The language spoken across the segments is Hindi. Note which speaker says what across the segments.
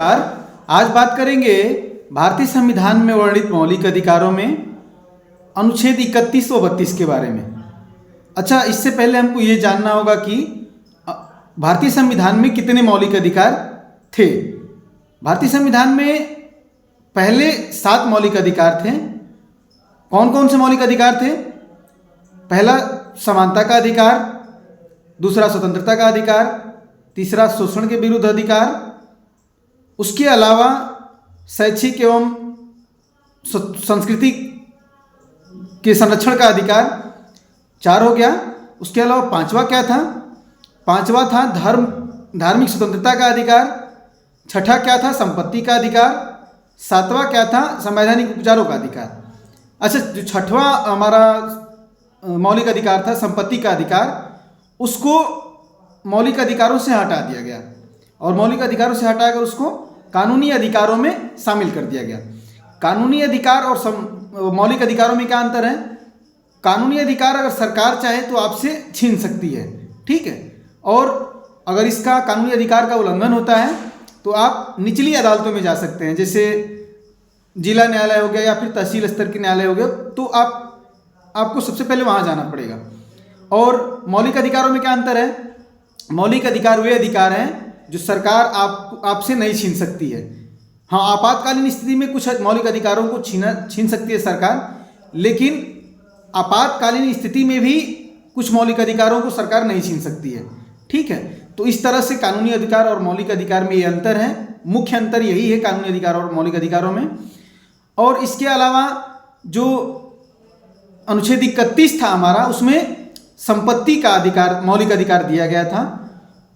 Speaker 1: आज बात करेंगे भारतीय संविधान में वर्णित मौलिक अधिकारों में अनुच्छेद 31 व 32 के बारे में। अच्छा, इससे पहले हमको ये जानना होगा कि भारतीय संविधान में कितने मौलिक अधिकार थे। भारतीय संविधान में पहले 7 मौलिक अधिकार थे। कौन कौन से मौलिक अधिकार थे? पहला समानता का अधिकार, दूसरा स्वतंत्रता का अधिकार, तीसरा शोषण के विरुद्ध अधिकार, उसके अलावा शैक्षिक एवं संस्कृति के संरक्षण का अधिकार 4 हो गया। उसके अलावा 5वां क्या था? 5वां था धार्मिक स्वतंत्रता का अधिकार। 6ठा क्या था? संपत्ति का अधिकार। 7वां क्या था? संवैधानिक उपचारों का अधिकार। अच्छा, जो 6ठवां हमारा मौलिक अधिकार था संपत्ति का अधिकार, उसको मौलिक अधिकारों से हटा दिया गया और मौलिक अधिकारों से हटाकर उसको कानूनी अधिकारों में शामिल कर दिया गया। कानूनी अधिकार और मौलिक अधिकारों में क्या अंतर है? कानूनी अधिकार अगर सरकार चाहे तो आपसे छीन सकती है, ठीक है, और अगर इसका कानूनी अधिकार का उल्लंघन होता है तो आप निचली अदालतों में जा सकते हैं, जैसे जिला न्यायालय हो गया या फिर तहसील स्तर के न्यायालय हो गया, तो आपको सबसे पहले वहाँ जाना पड़ेगा। और मौलिक अधिकारों में क्या अंतर है? मौलिक अधिकार वे अधिकार हैं जो सरकार आपसे नहीं छीन सकती है। हाँ, आपातकालीन स्थिति में कुछ मौलिक अधिकारों को छीन सकती है सरकार, लेकिन आपातकालीन स्थिति में भी कुछ मौलिक अधिकारों को सरकार नहीं छीन सकती है, ठीक है। तो इस तरह से कानूनी अधिकार और मौलिक अधिकार में ये अंतर है। मुख्य अंतर यही है कानूनी अधिकार और मौलिक अधिकारों में। और इसके अलावा जो अनुच्छेद 31 था हमारा, उसमें संपत्ति का अधिकार, मौलिक अधिकार दिया गया था,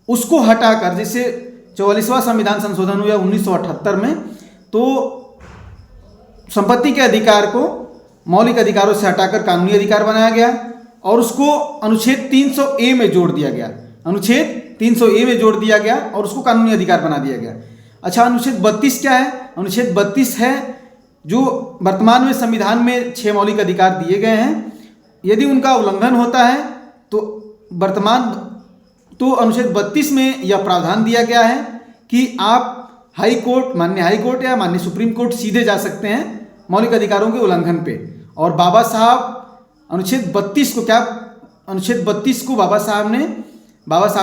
Speaker 1: उसको हटाकर, जैसे 44वां संविधान संशोधन हुआ 1978 में, तो संपत्ति के अधिकार को मौलिक अधिकारों से हटाकर कानूनी अधिकार बनाया गया और उसको अनुच्छेद 300A में जोड़ दिया गया। अनुच्छेद 300A में जोड़ दिया गया और उसको कानूनी अधिकार बना दिया गया। अच्छा, अनुच्छेद 32 क्या है? अनुच्छेद 32 है जो वर्तमान में संविधान में 6 मौलिक अधिकार दिए गए हैं, यदि उनका उल्लंघन होता है तो अनुच्छेद 32 में यह प्रावधान दिया गया है कि आप हाई कोर्ट, माननीय हाई कोर्ट या माननीय सुप्रीम कोर्ट सीधे जा सकते हैं मौलिक अधिकारों के उल्लंघन पे। और बाबा साहब अनुच्छेद 32 को बाबा साहब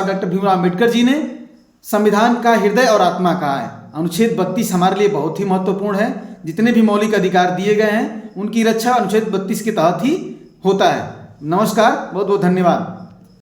Speaker 1: डॉक्टर भीमराव अम्बेडकर जी ने संविधान का हृदय और आत्मा कहा है। अनुच्छेद 32 हमारे लिए बहुत ही महत्वपूर्ण है। जितने भी मौलिक अधिकार दिए गए हैं उनकी रक्षा अनुच्छेद 32 के तहत ही होता है। नमस्कार, बहुत बहुत धन्यवाद।